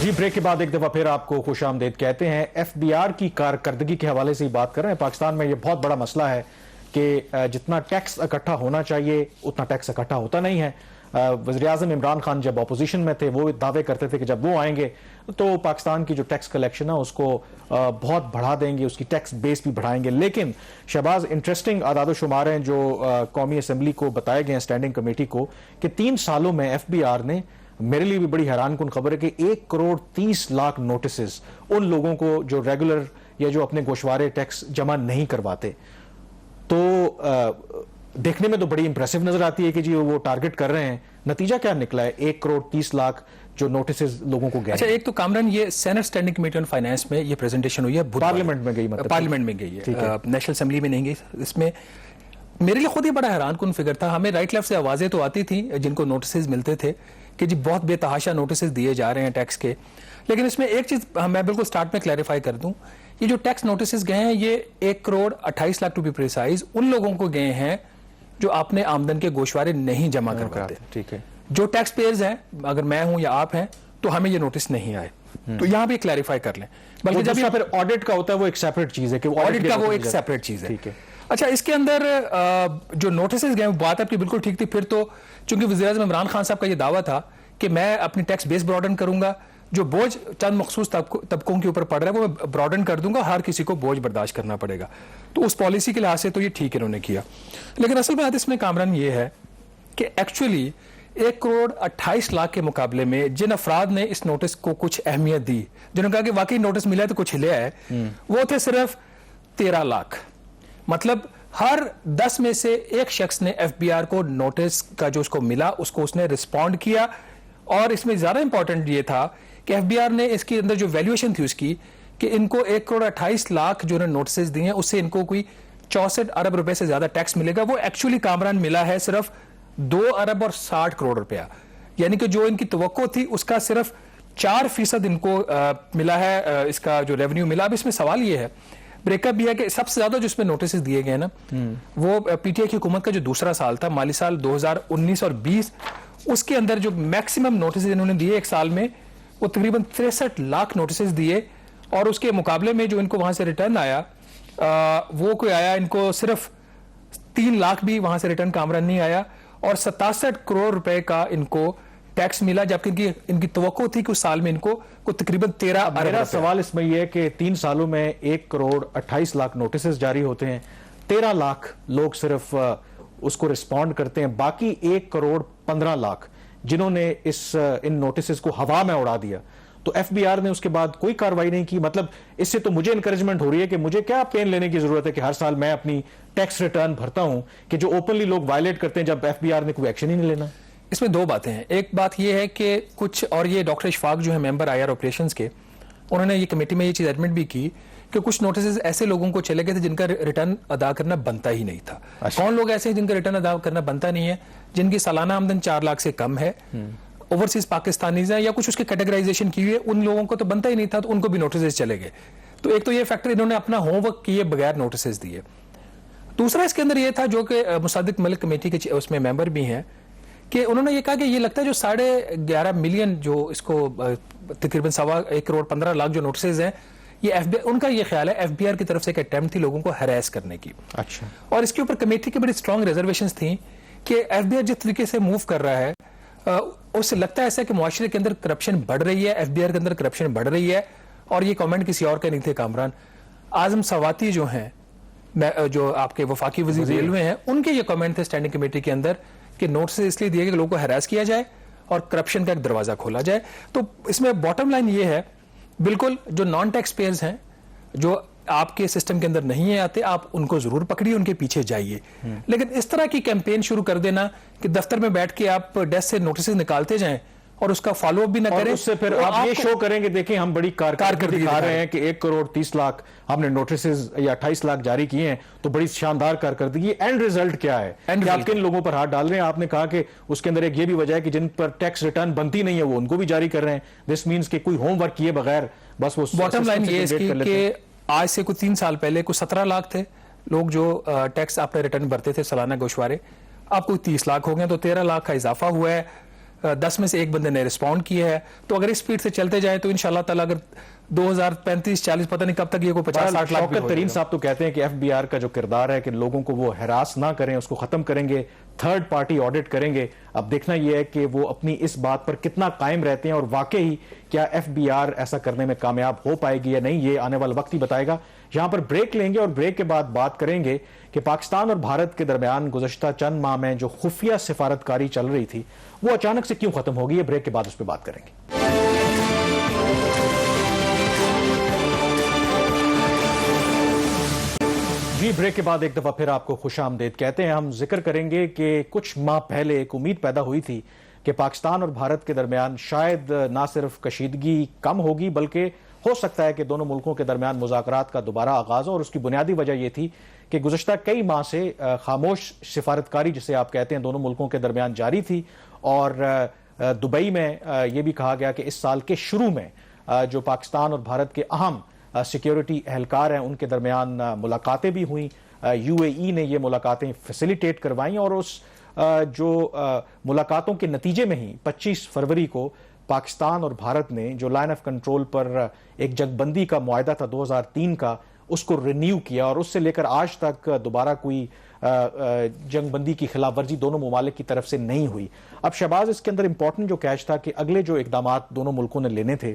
[SPEAKER 1] جی بریک کے بعد ایک دفعہ پھر آپ کو خوش آمدید کہتے ہیں. ایف بی آر کی کارکردگی کے حوالے سے ہی بات کر رہے ہیں. پاکستان میں یہ بہت بڑا مسئلہ ہے کہ جتنا ٹیکس اکٹھا ہونا چاہیے اتنا ٹیکس اکٹھا ہوتا نہیں ہے. وزیر اعظم عمران خان جب اپوزیشن میں تھے وہ دعوے کرتے تھے کہ جب وہ آئیں گے تو پاکستان کی جو ٹیکس کلیکشن ہے اس کو بہت بڑھا دیں گے, اس کی ٹیکس بیس بھی بڑھائیں گے. لیکن شہباز انٹرسٹنگ اعداد و شمار ہیں جو قومی اسمبلی کو بتائے گئے ہیں اسٹینڈنگ کمیٹی کو کہ 3 سالوں میں ایف بی آر نے, میرے لیے بھی بڑی حیران کن خبر ہے کہ 1 کروڑ 30 لاکھ نوٹسز ان لوگوں کو جو ریگولر یا جو اپنے گوشوارے ٹیکس جمع نہیں کرواتے. تو دیکھنے میں تو بڑی امپریسو نظر آتی ہے کہ جی وہ ٹارگٹ کر رہے ہیں, नतीजा क्या निकला है 1 करोड़ 30 लाख जो नोटिसेस लोगों को गए
[SPEAKER 2] अच्छा, एक तो कामरान ये senate standing committee on finance में ये प्रेजेंटेशन हुई है,
[SPEAKER 1] पार्लियामेंट में गई, मतलब
[SPEAKER 2] पार्लियामेंट में गई है, नेशनल असेंबली में नहीं गई। इसमें मेरे लिए खुद ही बड़ा हैरान कुन फिगर था। हमें राइट लेफ्ट से आवाजें तो आती थी जिनको नोटिस मिलते थे कि जी बहुत बेतहाशा नोटिस दिए जा रहे हैं टैक्स के, लेकिन इसमें एक चीज मैं बिल्कुल स्टार्ट में क्लैरिफाई कर दूं, ये जो टैक्स नोटिस गए हैं ये 1 crore 28 lakh to be precise उन लोगों को गए हैं जो आपने आमदन के गोशवारे नहीं जमा करवाते।
[SPEAKER 1] ठीक है,
[SPEAKER 2] जो टैक्स पेयर्स हैं, अगर मैं हूं या आप हैं, तो हमें ये नोटिस नहीं आए। तो यहां भी क्लैरिफाई कर लें। बल्कि जब
[SPEAKER 1] फिर ऑडिट का होता है वो एक सेपरेट चीज है कि
[SPEAKER 2] ऑडिट का वो एक सेपरेट चीज है।
[SPEAKER 1] ठीक है।
[SPEAKER 2] अच्छा, इसके अंदर जो नोटिस गए, बात आपकी बिल्कुल ठीक थी। फिर तो चूंकि वज़ीर-ए-आज़म इमरान खान साहब का ये दावा था कि मैं अपनी टैक्स बेस ब्रॉडन करूंगा, जो बोझ चंद मखसूस तबकों के ऊपर पड़ रहा है वो मैं ब्रॉडन कर दूंगा, हर किसी को बोझ बर्दाश्त करना पड़ेगा। तो उस पॉलिसी के लिहाज से तो ये ठीक इन्होंने किया, लेकिन असल बात इसमें कामरान ये है कि एक्चुअली 1 करोड़ 28 लाख के मुकाबले में जिन अफराद ने इस नोटिस को कुछ अहमियत दी, जिन्होंने कहा कि वाकई नोटिस मिला है तो कुछ हिला है, वो थे सिर्फ 13 लाख। मतलब हर 10 में से एक शख्स ने एफबीआर को नोटिस का जो उसको मिला उसको उसने रिस्पॉन्ड किया। और इसमें ज्यादा इंपॉर्टेंट ये था कि एफबीआर ने इसके अंदर जो वैल्यूएशन थी उसकी कि इनको 1 करोड़ 28 लाख जो नोटिस दिए हैं उससे इनको कोई 64 अरब रुपए से ज्यादा टैक्स मिलेगा। वो एक्चुअली कामरान मिला है सिर्फ 2 अरब और 60 करोड़ रुपया, यानी कि जो इनकी तवक्को थी उसका सिर्फ 4% इनको मिला है, इसका जो रेवेन्यू मिला। अब इसमें सवाल ये है, ब्रेकअप भी है कि सबसे ज्यादा जो इसमें नोटिस दिए गए ना वो पीटीआई की हुकूमत का जो दूसरा साल था, माली साल 2019 और 20, उसके अंदर जो मैक्सिमम नोटिस इन्होंने दिए एक साल में वो तकरीबन 63 लाख नोटिस दिए। और उसके मुकाबले में जो इनको वहां से रिटर्न आया वो कोई आया, इनको सिर्फ 3 लाख भी वहां से रिटर्न कामरान नहीं आया, और 67 करोड़ रुपए का इनको टैक्स मिला, जबकि इनकी तवक्को थी कि उस साल में इनको को तकरीबन 13 अरब।
[SPEAKER 1] मेरा सवाल इसमें यह है कि 3 सालों में 1 करोड़ 28 लाख नोटिस जारी होते हैं, 13 लाख लोग सिर्फ उसको रिस्पॉन्ड करते हैं, बाकी 1 करोड़ 15 लाख जिन्होंने इन नोटिस को हवा में उड़ा दिया, तो एफबीआर ने उसके बाद कोई कार्रवाई नहीं की। मतलब इससे तो मुझे इनकरेजमेंट हो रही है कि मुझे क्या पेन लेने की जरूरत है कि हर साल मैं अपनी टैक्स रिटर्न भरता हूं, कि जो ओपनली लोग वायलेट करते हैं जब एफबीआर ने कोई एक्शन ही नहीं लेना।
[SPEAKER 2] इसमें 2 बातें हैं। एक बात यह है कि कुछ, और ये डॉक्टर इशफाक जो है मेंबर आईआर ऑपरेशंस के, उन्होंने ये कमेटी में ये चीज एडमिट भी की कि कुछ नोटिस ऐसे लोगों को चले गए थे जिनका रिटर्न अदा करना बनता ही नहीं था। कौन लोग ऐसे हैं जिनका रिटर्न अदा करना बनता नहीं है? जिनकी सालाना आमदन 4 लाख से कम है, ओवरसीज पाकिस्तानीज हैं, या कुछ उसके कैटेगराइजेशन की हुई है, उन लोगों को तो बनता ही नहीं था, तो उनको भी नोटिस चले गए। तो एक तो ये फैक्टर, इन्होंने अपना होमवर्क किए बगैर नोटिस दिए। दूसरा इसके अंदर ये था, जो कि मुसादिक मलिक कमेटी के उसमें मेंबर भी हैं, कि उन्होंने ये कहा कि ये लगता है जो 11.5 मिलियन जो इसको तकरीबन 1.25 करोड़ 15 लाख जो नोटिस हैं, ये एफबीआर, उनका ये ख्याल है एफबीआर की तरफ से एक अटेम्प्ट थी लोगों को हैरेस करने की।
[SPEAKER 1] अच्छा।
[SPEAKER 2] और इसके ऊपर कमेटी की बड़ी स्ट्रांग रिजर्वेशंस थी कि एफबीआर जिस तरीके से मूव कर रहा है उससे लगता है ऐसा कि मुआशरे के अंदर करप्शन बढ़ रही है, एफबीआर के अंदर करप्शन बढ़ रही है। और ये कमेंट किसी और के नहीं थे कामरान, आजम सवाती जो हैं, जो आपके वफाकी वजीर रेलवे हैं, उनके ये कमेंट थे स्टैंडिंग कमेटी के अंदर कि नोटिस इसलिए दिए कि लोगों को हैरास किया जाए और करप्शन का एक दरवाजा खोला जाए। तो इसमें बॉटम लाइन ये है, बिल्कुल जो नॉन टैक्स पेयर्स हैं, जो आपके सिस्टम के अंदर नहीं आते, आप उनको जरूर पकड़िए, उनके पीछे जाइए। लेकिन इस तरह की कैंपेन शुरू कर देना कि दफ्तर में बैठ के आप डेस्क से नोटिस निकालते जाएं और उसका फॉलो अप भी ना करें,
[SPEAKER 1] उससे फिर आप ये शो करेंगे, देखिए हम बड़ी कारकर्दगी दिखा रहे हैं कि 1 करोड़ 30 लाख हमने नोटिस या 28 लाख जारी किए हैं, तो बड़ी शानदार कारकर्दगी। एंड रिजल्ट क्या है कि आप किन लोगों पर हाथ डाल रहे हैं? आपने कहा कि उसके अंदर एक ये भी वजह है कि जिन पर टैक्स रिटर्न बनती नहीं है वो उनको भी जारी कर रहे हैं। दिस मीन्स कि कोई होमवर्क किए बगैर बस वो।
[SPEAKER 2] बॉटम लाइन ये कि आज से कुछ 3 साल पहले कुछ 17 लाख थे लोग जो टैक्स अपने रिटर्न भरते थे सालाना गोशवारे, अब कोई 30 लाख हो गए, तो 13 लाख का इजाफा हुआ है। 10 में से एक बंदे ने रिस्पॉन्ड किया है। तो अगर इस स्पीड से चलते जाए तो इंशाल्लाह ताला अगर 2035-40 पता नहीं कब तक ये को 50-60 लाख।
[SPEAKER 1] शौकत तरीन साहब तो कहते हैं कि एफबीआर का जो किरदार है कि लोगों को वो हरास ना करें, उसको खत्म करेंगे, थर्ड पार्टी ऑडिट करेंगे। अब देखना यह है कि वो अपनी इस बात पर कितना कायम रहते हैं और वाकई क्या एफबीआर ऐसा करने में कामयाब हो पाएगी या नहीं, ये आने वाला वक्त ही बताएगा। यहां पर ब्रेक लेंगे और ब्रेक के बाद बात करेंगे कि पाकिस्तान और भारत के दरमियान गुज़श्ता चंद माह में जो खुफिया सिफारतकारी चल रही थी वो अचानक से क्यों खत्म होगी। ब्रेक के बाद उस पर बात करेंगे। जी, ब्रेक के बाद एक दफा फिर आपको खुशामदीद कहते हैं। हम जिक्र करेंगे कि कुछ माह पहले एक उम्मीद पैदा हुई थी کہ پاکستان اور بھارت کے درمیان شاید نہ صرف کشیدگی کم ہوگی بلکہ ہو سکتا ہے کہ دونوں ملکوں کے درمیان مذاکرات کا دوبارہ آغاز ہو، اور اس کی بنیادی وجہ یہ تھی کہ گزشتہ کئی ماہ سے خاموش سفارتکاری جسے آپ کہتے ہیں دونوں ملکوں کے درمیان جاری تھی، اور دبئی میں یہ بھی کہا گیا کہ اس سال کے شروع میں جو پاکستان اور بھارت کے اہم سیکیورٹی اہلکار ہیں ان کے درمیان ملاقاتیں بھی ہوئیں، یو اے ای نے یہ ملاقاتیں فیسیلیٹیٹ کروائیں، اور اس جو ملاقاتوں کے نتیجے میں ہی 25 فروری کو پاکستان اور بھارت نے جو لائن آف کنٹرول پر ایک جنگ بندی کا معاہدہ تھا 2003 کا، اس کو رینیو کیا، اور اس سے لے کر آج تک دوبارہ کوئی جنگ بندی کی خلاف ورزی دونوں ممالک کی طرف سے نہیں ہوئی۔ اب شہباز اس کے اندر امپورٹنٹ جو کیچ تھا کہ اگلے جو اقدامات دونوں ملکوں نے لینے تھے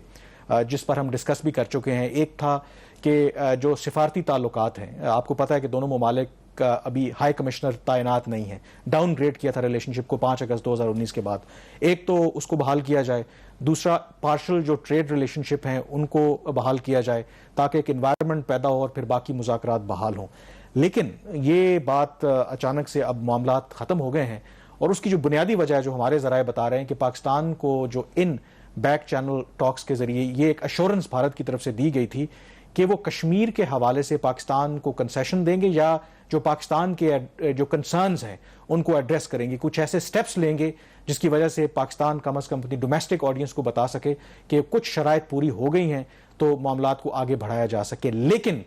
[SPEAKER 1] جس پر ہم ڈسکس بھی کر چکے ہیں، ایک تھا کہ جو سفارتی تعلقات ہیں، آپ کو پتہ ہے کہ دونوں ممالک کا ابھی ہائی کمشنر تعینات نہیں ہے، ڈاؤن گریڈ کیا تھا ریلیشن شپ کو 5 اگست 2019 کے بعد، ایک تو اس کو بحال کیا جائے، دوسرا پارشل جو ٹریڈ ریلیشن شپ ہیں ان کو بحال کیا جائے تاکہ ایک انوائرمنٹ پیدا ہو اور پھر باقی مذاکرات بحال ہوں۔ لیکن یہ بات اچانک سے اب معاملات ختم ہو گئے ہیں، اور اس کی جو بنیادی وجہ ہے جو ہمارے ذرائع بتا رہے ہیں کہ پاکستان کو جو ان بیک چینل ٹاکس کے ذریعے یہ ایک ایشورنس بھارت کی طرف سے دی گئی تھی کہ وہ کشمیر کے حوالے سے پاکستان کو کنسیشن دیں گے یا جو پاکستان کے جو کنسرنز ہیں ان کو ایڈریس کریں گے، کچھ ایسے سٹیپس لیں گے جس کی وجہ سے پاکستان کم از کم اپنی ڈومیسٹک آڈینس کو بتا سکے کہ کچھ شرائط پوری ہو گئی ہیں تو معاملات کو آگے بڑھایا جا سکے۔ لیکن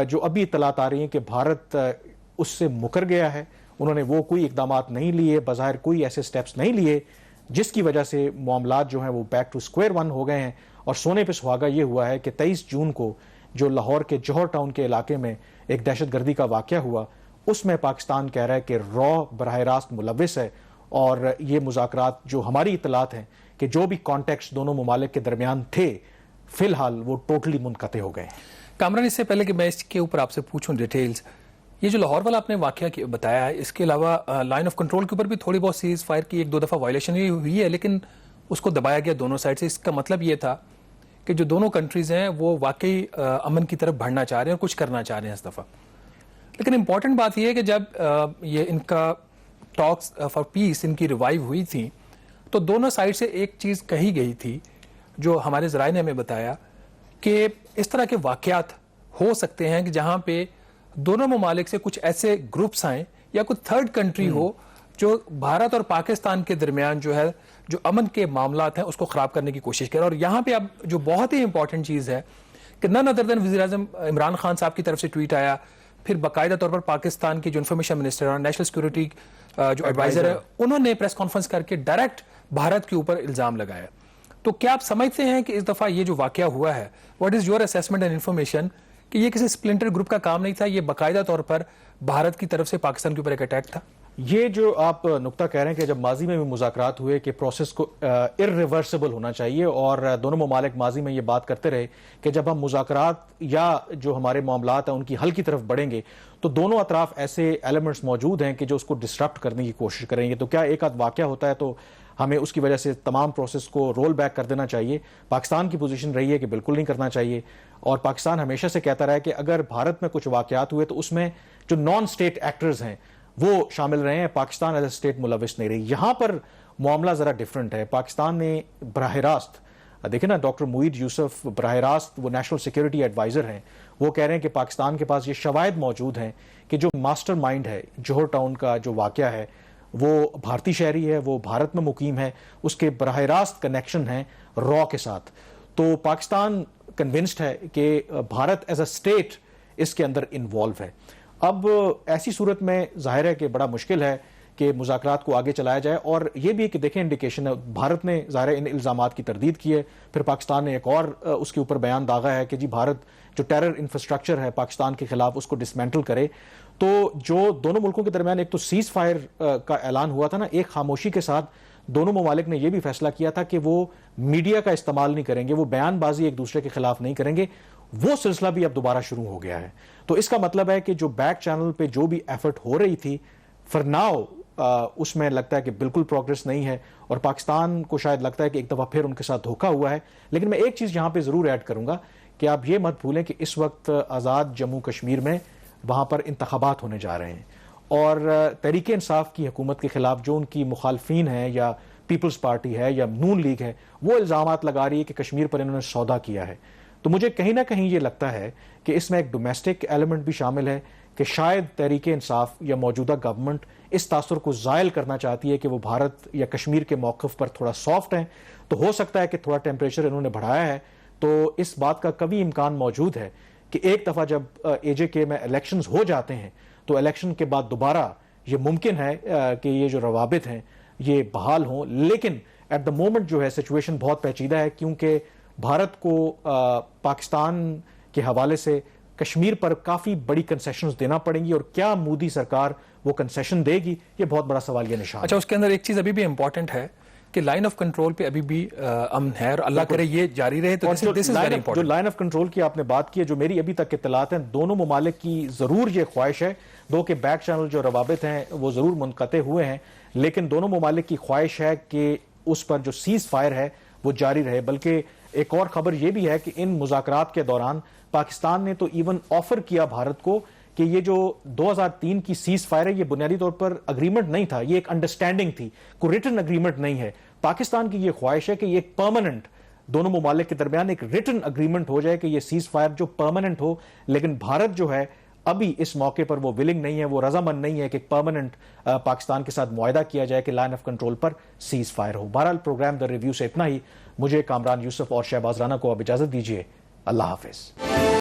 [SPEAKER 1] جو ابھی اطلاعات آ رہی ہیں کہ بھارت اس سے مکر گیا ہے، انہوں نے وہ کوئی اقدامات نہیں لیے، بظاہر کوئی ایسے سٹیپس نہیں لیے جس کی وجہ سے معاملات جو ہیں وہ بیک ٹو سکوئر ون ہو گئے ہیں، اور سونے پہ سہاگا یہ ہوا ہے کہ 23 جون کو جو لاہور کے جوہر ٹاؤن کے علاقے میں ایک دہشت گردی کا واقعہ ہوا، اس میں پاکستان کہہ رہا ہے کہ را براہ راست ملوث ہے، اور یہ مذاکرات جو ہماری اطلاعات ہیں کہ جو بھی کانٹیکٹس دونوں ممالک کے درمیان تھے فی الحال وہ ٹوٹلی منقطع ہو گئے ہیں۔
[SPEAKER 2] کامران، اس سے پہلے کہ میں اس کے اوپر آپ سے پوچھوں ڈیٹیلز، یہ جو لاہور والا آپ نے واقعہ بتایا ہے، اس کے علاوہ لائن آف کنٹرول کے اوپر بھی تھوڑی بہت سیز فائر کی 1-2 دفعہ وائلیشن ہوئی ہے، لیکن اس کو دبایا گیا دونوں سائڈ سے۔ اس کا مطلب یہ تھا کہ جو دونوں کنٹریز ہیں وہ واقعی امن کی طرف بڑھنا چاہ رہے ہیں اور کچھ کرنا چاہ رہے ہیں اس دفعہ۔ لیکن امپورٹنٹ بات یہ ہے کہ جب یہ ان کا ٹاکس فار پیس ان کی ریوائیو ہوئی تھی تو دونوں سائڈ سے ایک چیز کہی گئی تھی جو ہمارے ذرائع نے ہمیں بتایا کہ اس طرح کے واقعات ہو سکتے ہیں کہ جہاں پہ دونوں ممالک سے کچھ ایسے گروپس آئیں یا کوئی تھرڈ کنٹری ہو جو بھارت اور پاکستان کے درمیان جو ہے جو امن کے معاملات ہیں اس کو خراب کرنے کی کوشش کرے۔ اور یہاں پہ اب جو بہت ہی امپورٹنٹ چیز ہے کہ نن ادر دین وزیر اعظم عمران خان صاحب کی طرف سے ٹویٹ آیا، پھر باقاعدہ طور پر پاکستان کے جو انفارمیشن منسٹر اور نیشنل سیکورٹی جو ایڈوائزر ہے انہوں نے پریس کانفرنس کر کے ڈائریکٹ بھارت کے اوپر الزام لگایا۔ تو کیا آپ سمجھتے ہیں کہ اس دفعہ یہ جو واقعہ ہوا ہے، what is your assessment and information کہ یہ کسی سپلنٹر گروپ کا کام نہیں تھا، یہ باقاعدہ طور پر بھارت کی طرف سے پاکستان کے اوپر ایک اٹیک تھا؟
[SPEAKER 1] یہ جو آپ نقطہ کہہ رہے ہیں کہ جب ماضی میں بھی مذاکرات ہوئے کہ پروسیس کو irreversible ہونا چاہیے، اور دونوں ممالک ماضی میں یہ بات کرتے رہے کہ جب ہم مذاکرات یا جو ہمارے معاملات ہیں ان کی حل کی طرف بڑھیں گے تو دونوں اطراف ایسے ایلیمنٹس موجود ہیں کہ جو اس کو ڈسٹرپٹ کرنے کی کوشش کریں گے۔ تو کیا ایک آدھ واقعہ ہوتا ہے تو ہمیں اس کی وجہ سے تمام پروسیس کو رول بیک کر دینا چاہیے؟ پاکستان کی پوزیشن رہی ہے کہ بالکل نہیں کرنا چاہیے، اور پاکستان ہمیشہ سے کہتا رہا ہے کہ اگر بھارت میں کچھ واقعات ہوئے تو اس میں جو نان اسٹیٹ ایکٹرز ہیں وہ شامل رہے ہیں، پاکستان ایز اے اسٹیٹ ملوث نہیں رہی۔ یہاں پر معاملہ ذرا ڈیفرنٹ ہے۔ پاکستان نے براہ راست دیکھیں نا، ڈاکٹر معید یوسف براہ راست وہ نیشنل سیکورٹی ایڈوائزر ہیں، وہ کہہ رہے ہیں کہ پاکستان کے پاس یہ شواہد موجود ہیں کہ جو ماسٹر مائنڈ ہے جوہر ٹاؤن کا جو واقعہ ہے وہ بھارتی شہری ہے، وہ بھارت میں مقیم ہے، اس کے براہ راست کنیکشن ہیں را کے ساتھ۔ تو پاکستان کنونسڈ ہے کہ بھارت ایز اے اسٹیٹ اس کے اندر انوالو ہے۔ اب ایسی صورت میں ظاہر ہے کہ بڑا مشکل ہے کہ مذاکرات کو آگے چلایا جائے، اور یہ بھی کہ دیکھیں انڈیکیشن ہے، بھارت نے ظاہر ان الزامات کی تردید کی ہے، پھر پاکستان نے ایک اور اس کے اوپر بیان داغا ہے کہ جی بھارت جو ٹیرر انفراسٹرکچر ہے پاکستان کے خلاف اس کو ڈسمینٹل کرے۔ تو جو دونوں ملکوں کے درمیان ایک تو سیز فائر کا اعلان ہوا تھا نا، ایک خاموشی کے ساتھ دونوں ممالک نے یہ بھی فیصلہ کیا تھا کہ وہ میڈیا کا استعمال نہیں کریں گے، وہ بیان بازی ایک دوسرے کے خلاف نہیں کریں گے، وہ سلسلہ بھی اب دوبارہ شروع ہو گیا ہے۔ تو اس کا مطلب ہے کہ جو بیک چینل پہ جو بھی ایفرٹ ہو رہی تھی فار ناؤ اس میں لگتا ہے کہ بالکل پروگریس نہیں ہے، اور پاکستان کو شاید لگتا ہے کہ ایک دفعہ پھر ان کے ساتھ دھوکہ ہوا ہے۔ لیکن میں ایک چیز یہاں پہ ضرور ایڈ کروں گا کہ آپ یہ مت بھولیں کہ اس وقت آزاد جموں کشمیر میں وہاں پر انتخابات ہونے جا رہے ہیں، اور تحریک انصاف کی حکومت کے خلاف جو ان کی مخالفین ہیں یا پیپلز پارٹی ہے یا نون لیگ ہے وہ الزامات لگا رہی ہے کہ کشمیر پر انہوں نے سودا کیا ہے. تو مجھے کہیں نہ کہیں یہ لگتا ہے کہ اس میں ایک ڈومیسٹک ایلیمنٹ بھی شامل ہے کہ شاید تحریک انصاف یا موجودہ گورنمنٹ اس تاثر کو زائل کرنا چاہتی ہے کہ وہ بھارت یا کشمیر کے موقف پر تھوڑا سافٹ ہیں. تو ہو سکتا ہے کہ تھوڑا ٹیمپریچر انہوں نے بڑھایا ہے. تو اس بات کا کبھی امکان موجود ہے کہ ایک دفعہ جب اے جے کے میں الیکشنز ہو جاتے ہیں تو الیکشن کے بعد دوبارہ یہ ممکن ہے کہ یہ جو روابط ہیں یہ بحال ہوں. لیکن ایٹ دا مومنٹ جو ہے سچویشن بہت پیچیدہ ہے کیونکہ بھارت کو پاکستان کے حوالے سے کشمیر پر کافی بڑی کنسیشنز دینا پڑیں گی, اور کیا مودی سرکار وہ کنسیشن دے گی یہ بہت بڑا سوال یہ نشان.
[SPEAKER 2] اچھا, اس کے اندر ایک چیز ابھی بھی امپورٹنٹ ہے کہ لائن آف کنٹرول پہ ابھی بھی امن ہے, اور اللہ کرے یہ جاری رہے. تو
[SPEAKER 1] جو لائن آف کنٹرول کی آپ نے بات کی ہے, جو میری ابھی تک اطلاعات ہیں, دونوں ممالک کی ضرور یہ خواہش ہے, دو کے بیک چینل جو روابط ہیں وہ ضرور منقطع ہوئے ہیں, لیکن دونوں ممالک کی خواہش ہے کہ اس پر جو سیز فائر ہے وہ جاری رہے. بلکہ ایک اور خبر یہ بھی ہے کہ ان مذاکرات کے دوران پاکستان نے تو ایون آفر کیا بھارت کو کہ یہ جو 2003 کی سیز فائر ہے یہ بنیادی طور پر اگریمنٹ نہیں تھا, یہ ایک انڈرسٹینڈنگ تھی, کوئی ریٹن اگریمنٹ نہیں ہے. پاکستان کی یہ خواہش ہے کہ یہ ایک پرماننٹ دونوں ممالک کے درمیان ایک ریٹن اگریمنٹ ہو جائے کہ یہ سیز فائر جو پرماننٹ ہو. لیکن بھارت جو ہے ابھی اس موقع پر وہ ولنگ نہیں ہے, وہ رضامند نہیں ہے کہ پرماننٹ پاکستان کے ساتھ معاہدہ کیا جائے کہ لائن آف کنٹرول پر سیز فائر ہو. بہرحال پروگرام دا ریویو سے اتنا ہی. مجھے کامران یوسف اور شہباز رانا کو اب اجازت دیجیے. اللہ حافظ.